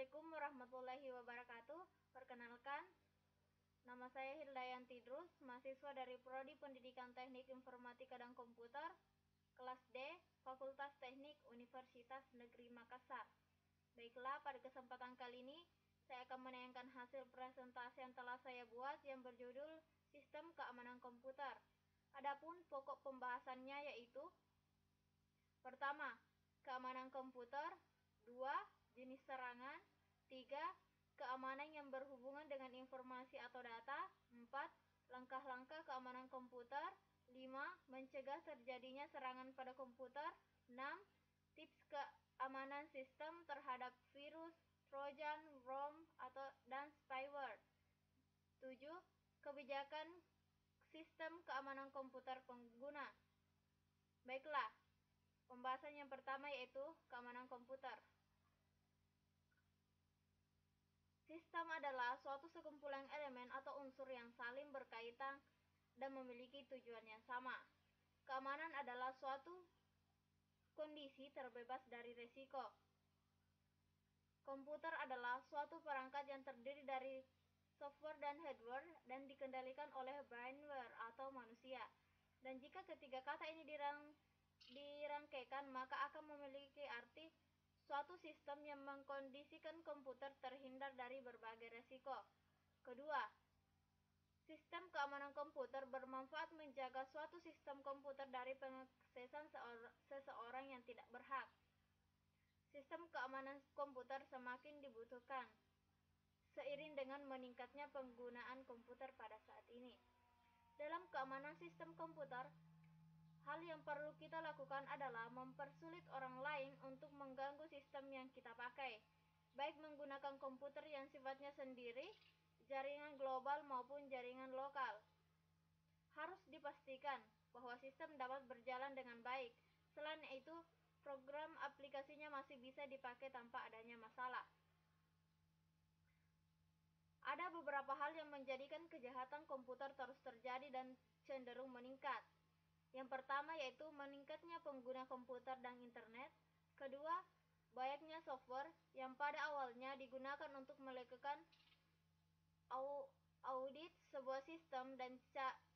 Assalamualaikum warahmatullahi wabarakatuh. Perkenalkan, nama saya Hildayanti Drus, mahasiswa dari Prodi Pendidikan Teknik Informatika dan Komputer, kelas D, Fakultas Teknik Universitas Negeri Makassar. Baiklah, pada kesempatan kali ini, saya akan menayangkan hasil presentasi yang telah saya buat yang berjudul Sistem Keamanan Komputer. Adapun pokok pembahasannya yaitu: pertama, keamanan komputer. 2. Jenis serangan. 3. Keamanan yang berhubungan dengan informasi atau data. 4. Langkah-langkah keamanan komputer. 5. Mencegah terjadinya serangan pada komputer. 6. Tips keamanan sistem terhadap virus, trojan, ROM, dan spyware. 7. Kebijakan sistem keamanan komputer pengguna. Baiklah, pembahasan yang pertama yaitu keamanan komputer. Sistem adalah suatu sekumpulan elemen atau unsur yang saling berkaitan dan memiliki tujuan yang sama. Keamanan adalah suatu kondisi terbebas dari risiko. Komputer adalah suatu perangkat yang terdiri dari software dan hardware dan dikendalikan oleh brainware atau manusia. Dan jika ketiga kata ini dirangkaikan, maka akan memiliki arti suatu sistem yang mengkondisikan komputer terhindar dari berbagai risiko. Kedua, sistem keamanan komputer bermanfaat menjaga suatu sistem komputer dari pengaksesan seseorang yang tidak berhak. Sistem keamanan komputer semakin dibutuhkan seiring dengan meningkatnya penggunaan komputer pada saat ini. Dalam keamanan sistem komputer, hal yang perlu kita lakukan adalah mempersulit orang lain untuk mengganggu sistem yang kita pakai, baik menggunakan komputer yang sifatnya sendiri, jaringan global maupun jaringan lokal. Harus dipastikan bahwa sistem dapat berjalan dengan baik. Selain itu, program aplikasinya masih bisa dipakai tanpa adanya masalah. Ada beberapa hal yang menjadikan kejahatan komputer terus terjadi dan cenderung meningkat. Yang pertama yaitu meningkatnya pengguna komputer dan internet. Kedua, banyaknya software yang pada awalnya digunakan untuk melakukan audit sebuah sistem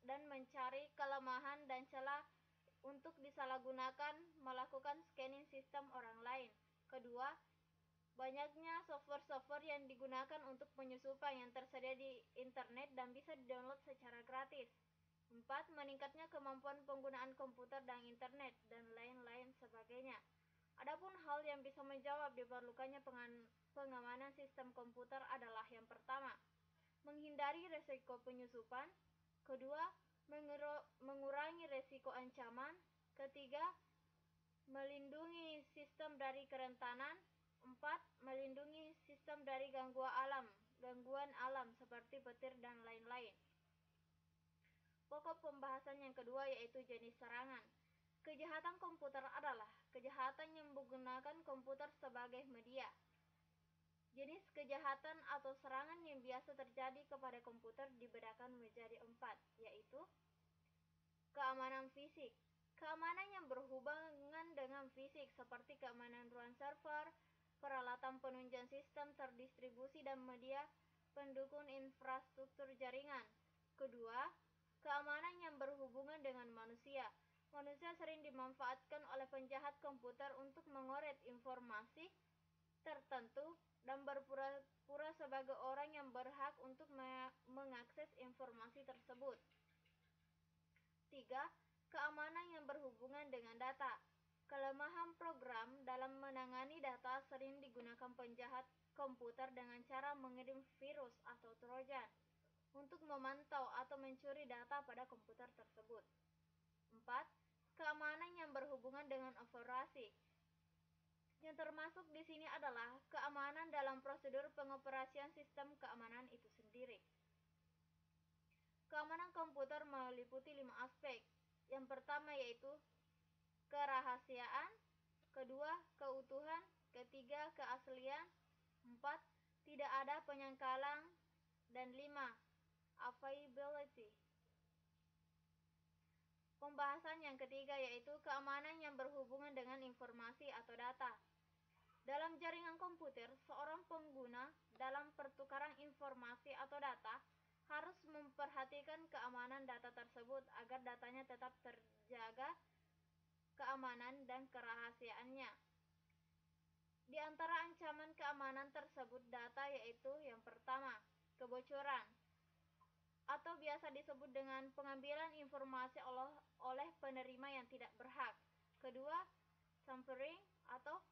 dan mencari kelemahan dan celah untuk disalahgunakan melakukan scanning sistem orang lain. Kedua, banyaknya software yang digunakan untuk penyusupan yang tersedia di internet dan bisa di-download secara gratis. 4. Meningkatnya kemampuan penggunaan komputer dan internet, dan lain-lain sebagainya. Adapun hal yang bisa menjawab diperlukannya pengamanan sistem komputer adalah: yang pertama, menghindari risiko penyusupan. Kedua, mengurangi risiko ancaman. Ketiga, melindungi sistem dari kerentanan. 4. Melindungi sistem dari gangguan alam seperti petir dan lain-lain. Pokok pembahasan yang kedua yaitu jenis serangan. Kejahatan komputer adalah kejahatan yang menggunakan komputer sebagai media. Jenis kejahatan atau serangan yang biasa terjadi kepada komputer dibedakan menjadi 4, yaitu: keamanan fisik. Keamanan yang berhubungan dengan fisik seperti keamanan ruang server, peralatan penunjang sistem terdistribusi dan media pendukung infrastruktur jaringan. Kedua, keamanan yang berhubungan dengan manusia. Manusia sering dimanfaatkan oleh penjahat komputer untuk mengorek informasi tertentu dan berpura-pura sebagai orang yang berhak untuk mengakses informasi tersebut. 3. Keamanan yang berhubungan dengan data. Kelemahan program dalam menangani data sering digunakan penjahat komputer dengan cara mengirim virus atau trojan untuk memantau atau mencuri data pada komputer tersebut. 4. Keamanan yang berhubungan dengan operasi. Yang termasuk di sini adalah keamanan dalam prosedur pengoperasian sistem keamanan itu sendiri. Keamanan komputer meliputi 5 aspek. Yang pertama yaitu kerahasiaan. Kedua, keutuhan. Ketiga, keaslian. 4. Tidak ada penyangkalan. Dan 5. Availability. Pembahasan yang ketiga yaitu keamanan yang berhubungan dengan informasi atau data. Dalam jaringan komputer, seorang pengguna dalam pertukaran informasi atau data harus memperhatikan keamanan data tersebut agar datanya tetap terjaga keamanan dan kerahasiaannya. Di antara ancaman keamanan tersebut data yaitu yang pertama, kebocoran atau biasa disebut dengan pengambilan informasi oleh penerima yang tidak berhak. Kedua, tampering atau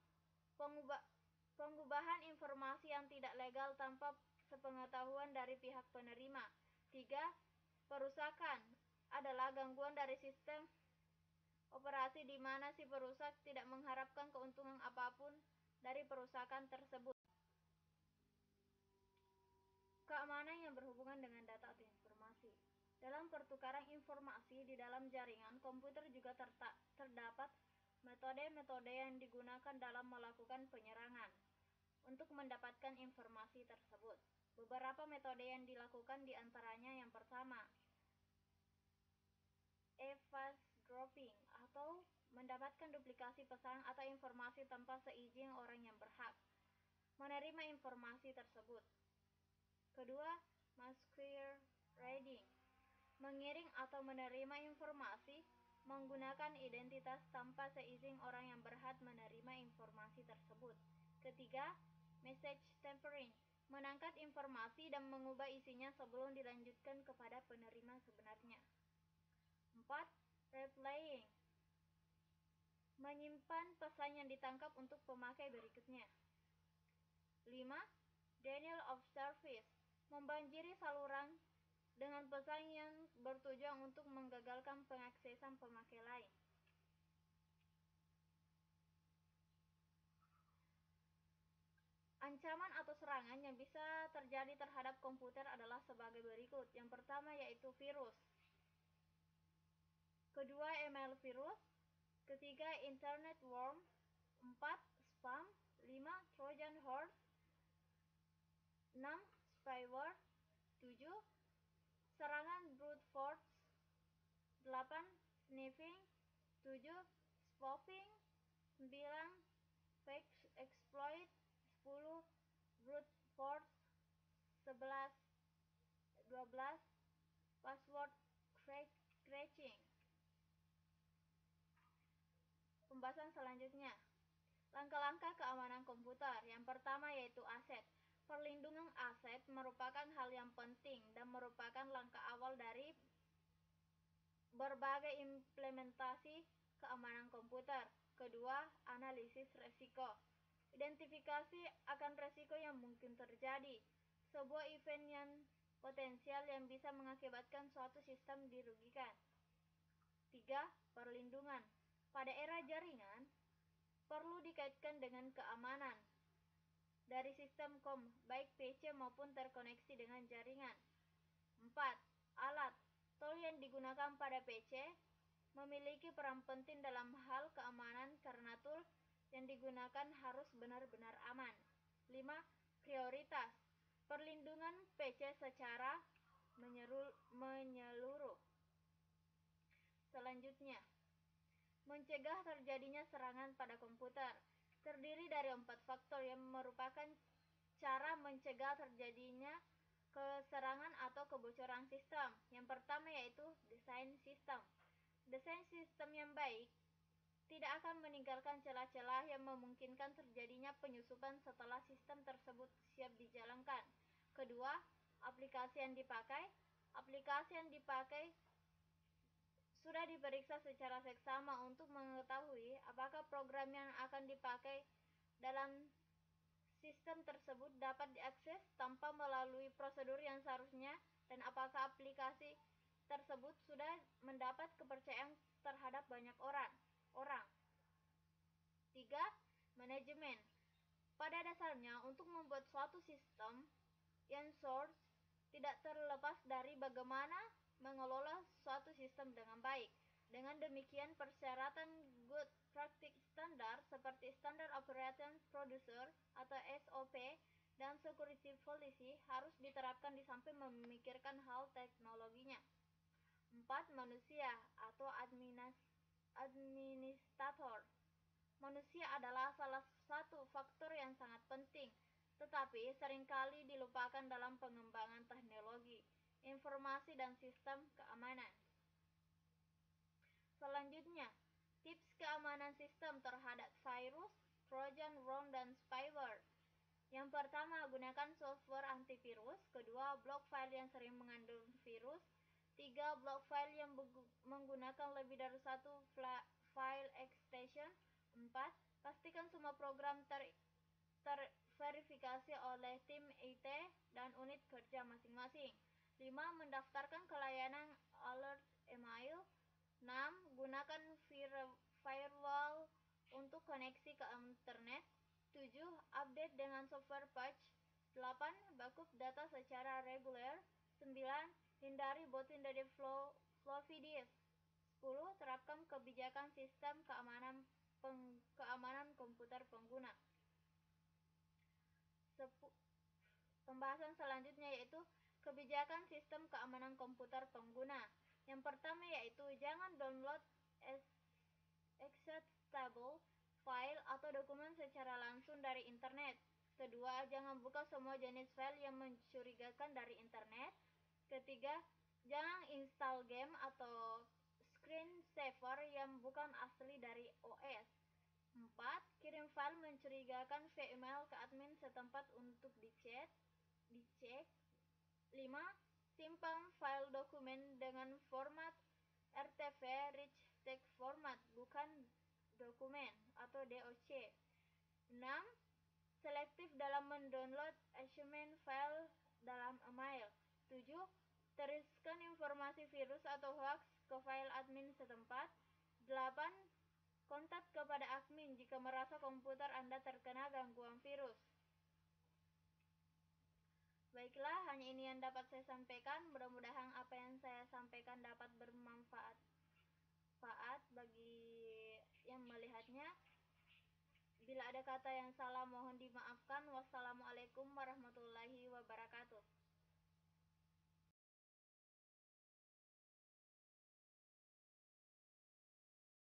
pengubahan informasi yang tidak legal tanpa sepengetahuan dari pihak penerima. Tiga, perusakan adalah gangguan dari sistem operasi di mana si perusak tidak mengharapkan keuntungan apapun dari perusakan tersebut. Keamanan yang berhubungan dengan data atau informasi. Dalam pertukaran informasi di dalam jaringan komputer juga terdapat metode-metode yang digunakan dalam melakukan penyerangan untuk mendapatkan informasi tersebut. Beberapa metode yang dilakukan diantaranya yang pertama, eavesdropping atau mendapatkan duplikasi pesan atau informasi tanpa seizin orang yang berhak menerima informasi tersebut. Kedua, masquerading, mengiring atau menerima informasi menggunakan identitas tanpa seizin orang yang berhak menerima informasi tersebut. Ketiga, message tampering, menangkap informasi dan mengubah isinya sebelum dilanjutkan kepada penerima sebenarnya. 4. Replaying, menyimpan pesan yang ditangkap untuk pemakai berikutnya. 5. Denial of service, membanjiri saluran dengan pesan yang bertujuan untuk menggagalkan pengaksesan pemakai lain. Ancaman atau serangan yang bisa terjadi terhadap komputer adalah sebagai berikut. Yang pertama yaitu virus. Kedua, email virus. Ketiga, internet worm. 4. Spam. 5. Trojan horse. 6. Spyware. 7. Serangan brute force. 8. Sniffing. 7. Spoofing. 9. Fake exploit. 10. Brute force. 11. 12. Password cracking. Pembahasan selanjutnya, langkah-langkah keamanan komputer. Yang pertama yaitu aset. Perlindungan aset merupakan hal yang penting dan merupakan langkah awal dari berbagai implementasi keamanan komputer. Kedua, analisis resiko. Identifikasi akan resiko yang mungkin terjadi. Sebuah event yang potensial yang bisa mengakibatkan suatu sistem dirugikan. 3. Perlindungan. Pada era jaringan, perlu dikaitkan dengan keamanan dari sistem baik PC maupun terkoneksi dengan jaringan. 4. Alat. Tool yang digunakan pada PC memiliki peran penting dalam hal keamanan karena tool yang digunakan harus benar-benar aman. 5. Prioritas. Perlindungan PC secara menyeluruh. Selanjutnya, mencegah terjadinya serangan pada komputer. Terdiri dari 4 faktor yang merupakan cara mencegah terjadinya keserangan atau kebocoran sistem. Yang pertama yaitu desain sistem. Desain sistem yang baik tidak akan meninggalkan celah-celah yang memungkinkan terjadinya penyusupan setelah sistem tersebut siap dijalankan. Kedua, aplikasi yang dipakai. Aplikasi yang dipakai sudah diperiksa secara seksama untuk mengetahui apakah program yang akan dipakai dalam sistem tersebut dapat diakses tanpa melalui prosedur yang seharusnya dan apakah aplikasi tersebut sudah mendapat kepercayaan terhadap banyak orang. 3. Manajemen. Pada dasarnya, untuk membuat suatu sistem yang source tidak terlepas dari bagaimana mengelola suatu sistem dengan baik. Dengan demikian, persyaratan good practice standard seperti Standard Operating Procedure atau SOP dan security policy harus diterapkan di samping memikirkan hal teknologinya. 4. Manusia atau administrator manusia adalah salah satu faktor yang sangat penting, tetapi seringkali dilupakan dalam pengembangan teknologi, informasi, dan sistem keamanan. Selanjutnya, tips keamanan sistem terhadap virus, trojan, worm, dan spyware. Yang pertama, gunakan software antivirus. Kedua, blok file yang sering mengandung virus. Tiga, blok file yang menggunakan lebih dari satu file extension. Empat, pastikan semua program terverifikasi oleh tim IT dan unit kerja masing-masing. 5. Mendaftarkan ke layanan alert email. 6. Gunakan firewall untuk koneksi ke internet. 7. Update dengan software patch. 8. Backup data secara reguler. 9. Hindari booting dari floppy disk. 10. Terapkan kebijakan sistem keamanan komputer pengguna. Pembahasan selanjutnya yaitu kebijakan sistem keamanan komputer pengguna. Yang pertama yaitu jangan download executable file atau dokumen secara langsung dari internet. Kedua, jangan buka semua jenis file yang mencurigakan dari internet. Ketiga, jangan install game atau screensaver yang bukan asli dari OS. 4. Kirim file mencurigakan via email ke admin setempat untuk dicek. 5. Simpan file dokumen dengan format RTF Rich Text Format, bukan dokumen atau DOC. 6. Selektif dalam mendownload assignment file dalam email. 7. Teruskan informasi virus atau hoax ke file admin setempat. 8. Kontak kepada admin jika merasa komputer Anda terkena gangguan virus. Baiklah, hanya ini yang dapat saya sampaikan. Mudah-mudahan apa yang saya sampaikan dapat bermanfaat bagi yang melihatnya. Bila ada kata yang salah mohon dimaafkan. Wassalamualaikum warahmatullahi wabarakatuh.